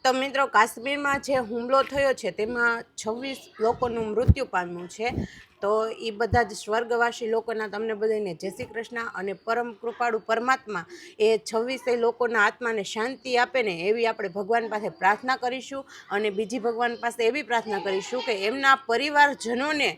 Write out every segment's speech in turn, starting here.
તો મિત્રો કાશ્મીરમાં જે હુમલો થયો છે તેમાં 26 લોકોનું મૃત્યુ પામ્યું છે। તો એ બધા જ સ્વર્ગવાસી લોકોના તમને બધાને જય શ્રી કૃષ્ણ અને પરમ કૃપાળુ પરમાત્મા એ 26 લોકોના આત્માને શાંતિ આપે ને એવી આપણે ભગવાન પાસે પ્રાર્થના કરીશું। અને બીજી ભગવાન પાસે એવી પ્રાર્થના કરીશું કે એમના પરિવારજનોને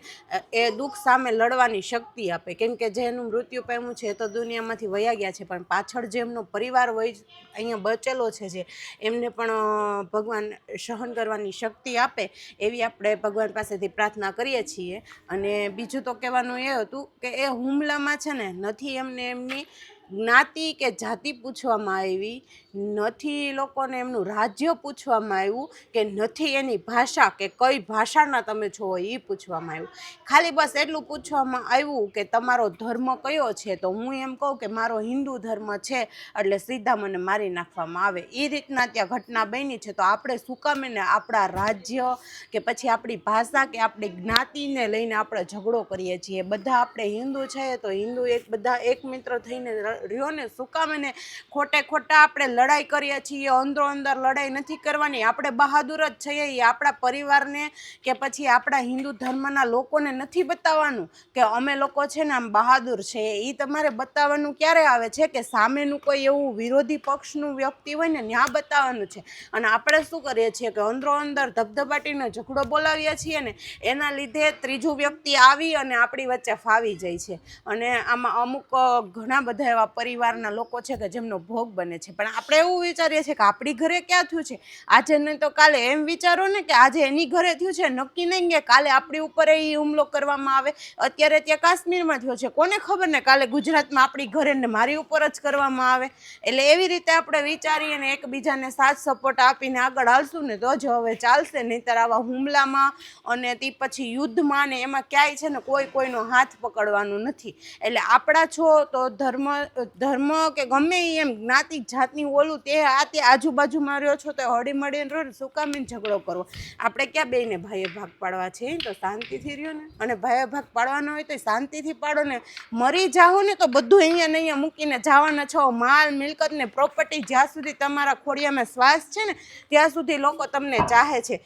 એ દુઃખ સામે લડવાની શક્તિ આપે, કેમ કે જેનું મૃત્યુ પામ્યું છે તો દુનિયામાંથી વયા ગયા છે, પણ પાછળ જે એમનો પરિવાર હોય અહીંયા બચેલો છે જે એમને પણ ભગવાન સહન કરવાની શક્તિ આપે એવી આપણે ભગવાન પાસેથી પ્રાર્થના કરીએ છીએ। અને બીજું તો કહેવાનું એ હતું કે એ હુમલામાં છે ને નથી એમને એમની જ્ઞાતિ કે જાતિ પૂછવામાં આવી, નથી લોકોને એમનું રાજ્ય પૂછવામાં આવ્યું, કે નથી એની ભાષા કે કઈ ભાષાના તમે છો એ પૂછવામાં આવ્યું। ખાલી બસ એટલું પૂછવામાં આવ્યું કે તમારો ધર્મ કયો છે, તો હું એમ કહું કે મારો હિન્દુ ધર્મ છે, એટલે સીધા મને મારી નાખવામાં આવે। એ રીતના ત્યાં ઘટના બની છે। તો આપણે શું કામ ને આપણા રાજ્ય કે પછી આપણી ભાષા કે આપણી જ્ઞાતિને લઈને આપણે ઝઘડો કરીએ છીએ? બધા આપણે હિન્દુ છે તો હિન્દુ બધા એક મિત્ર થઈને રહ્યો ને, શું કામ એને ખોટા આપણે લડાઈ કરીએ છીએ? અંદરો અંદર લડાઈ નથી કરવાની, આપણે બહાદુર જ છીએ। એ આપણા પરિવારને કે પછી આપણા હિન્દુ ધર્મના લોકોને નથી બતાવવાનું કે અમે લોકો છે ને આમ બહાદુર છે। એ તમારે બતાવવાનું ક્યારે આવે છે કે સામેનું કોઈ એવું વિરોધી પક્ષનું વ્યક્તિ હોય ને ત્યાં બતાવવાનું છે। અને આપણે શું કરીએ છીએ કે અંદરો અંદર ધબધબાટીને ઝઘડો બોલાવીએ છીએ ને, એના લીધે ત્રીજું વ્યક્તિ આવી અને આપણી વચ્ચે ફાવી જાય છે। અને આમાં અમુક ઘણા બધા એવા પરિવારના લોકો છે કે જેમનો ભોગ બને છે। પણ આપણે એવું વિચારીએ છીએ કે આપણી ઘરે ક્યાં થયું છે, આજે નહીં તો કાલે એમ વિચારો ને કે આજે એની ઘરે થયું છે, નક્કી નહીં કે કાલે આપણી ઉપર એ હુમલો કરવામાં આવે। અત્યારે ત્યાં કાશ્મીરમાં થયો છે, કોને ખબર ને કાલે ગુજરાતમાં આપણી ઘરે ને મારી ઉપર જ કરવામાં આવે। એટલે એવી રીતે આપણે વિચારીએ ને એકબીજાને સાથ સપોર્ટ આપીને આગળ હાલશું ને તો જ હવે ચાલશે, નહીંતર આવા હુમલામાં અને તે પછી યુદ્ધમાં ને એમાં ક્યાંય છે ને કોઈનો હાથ પકડવાનું નથી। એટલે આપણા છો તો ધર્મ કે ગમે એમ જ્ઞાતિ જાતની ઓલું તે આજુબાજુમાં રહ્યો છો તો હળી મળીને રહ્યો ને, શું કામ ઝઘડો કરવો? આપણે ક્યાં બેને ભાઈએ ભાગ પાડવા છે? તો શાંતિથી રહ્યો ને, અને ભાઈએ ભાગ પાડવાનો હોય તો શાંતિથી પાડો ને। મરી જાઓ ને તો બધું અહીંયા ને અહીંયા મૂકીને જવાના છો, માલ મિલકત ને પ્રોપર્ટી, જ્યાં સુધી તમારા ખોડિયામાં શ્વાસ છે ને ત્યાં સુધી લોકો તમને ચાહે છે।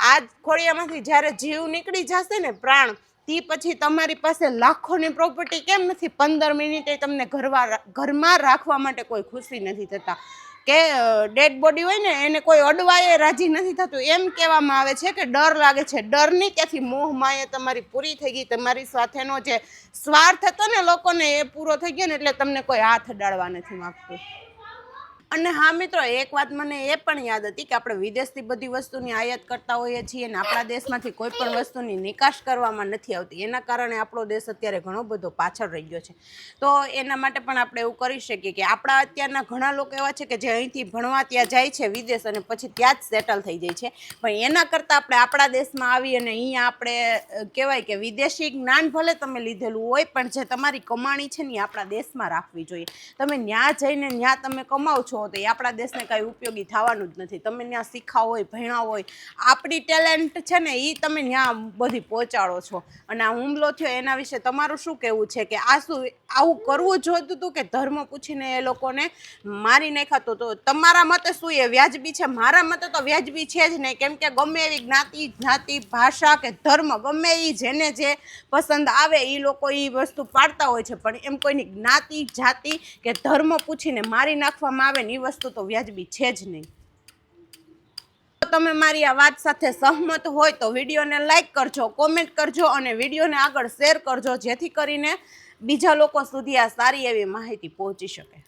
આ ખોડિયામાંથી જ્યારે જીવ નીકળી જશે ને પ્રાણ, તે પછી તમારી પાસે લાખોની પ્રોપર્ટી કેમ નથી, 15 મિનિટે તમને ઘરમાં રાખવા માટે કોઈ ખુશી નથી થતા, કે ડેડ બોડી હોય ને એને કોઈ અડવાએ રાજી નથી થતું। એમ કહેવામાં આવે છે કે ડર લાગે છે, ડર નહીં, ત્યાંથી મોહ માયા તમારી પૂરી થઈ ગઈ, તમારી સાથેનો જે સ્વાર્થ હતો ને લોકોને એ પૂરો થઈ ગયો ને, એટલે તમને કોઈ હાથ અડાડવા નથી માગતું। અને હા મિત્રો, એક વાત મને એ પણ યાદ હતી કે આપણે વિદેશથી બધી વસ્તુની આયાત કરતા હોઈએ છીએ અને આપણા દેશમાંથી કોઈ પણ વસ્તુની નિકાસ કરવામાં નથી આવતી, એના કારણે આપણો દેશ અત્યારે ઘણો બધો પાછળ રહી ગયો છે। તો એના માટે પણ આપણે એવું કરી શકીએ કે આપણા અત્યારના ઘણા લોકો એવા છે કે જે અહીંથી ભણવા ત્યાં જાય છે વિદેશ અને પછી ત્યાં જ સેટલ થઈ જાય છે, પણ એના કરતાં આપણે આપણા દેશમાં આવી અને અહીંયા આપણે કહેવાય કે વિદેશી જ્ઞાન ભલે તમે લીધેલું હોય પણ જે તમારી કમાણી છે ને એ આપણા દેશમાં રાખવી જોઈએ। તમે ત્યાં જઈને ત્યાં તમે કમાવ છો તો એ આપણા દેશને કાંઈ ઉપયોગી થવાનું જ નથી। તમે ત્યાં શીખાવ હોય, ભણ્યા હોય, આપણી ટેલેન્ટ છે ને એ તમે ત્યાં બધી પહોંચાડો છો। અને આ હુમલો થયો એના વિશે તમારું શું કહેવું છે કે આવું કરવું જોઈતું હતું કે ધર્મ પૂછીને એ લોકોને મારી નાખ્યા? તો તમારા મતે શું એ વ્યાજબી છે? મારા મતે તો વ્યાજબી છે જ નહીં, કેમ કે ગમે એવી જ્ઞાતિ ભાષા કે ધર્મ ગમે એ જેને જે પસંદ આવે એ લોકો એ વસ્તુ પાડતા હોય છે, પણ એમ કોઈની જ્ઞાતિ જાતિ કે ધર્મ પૂછીને મારી નાખવામાં આવે ને એ વસ્તુ તો વ્યાજબી છે જ નહીં। તમે મારી આ વાત સાથે સહમત હોય તો વિડીયોને લાઈક કરજો, કોમેન્ટ કરજો અને વિડીયોને આગળ શેર કરજો, જેથી કરીને બીજા લોકો સુધી આ સારી એવી માહિતી પહોંચી શકે।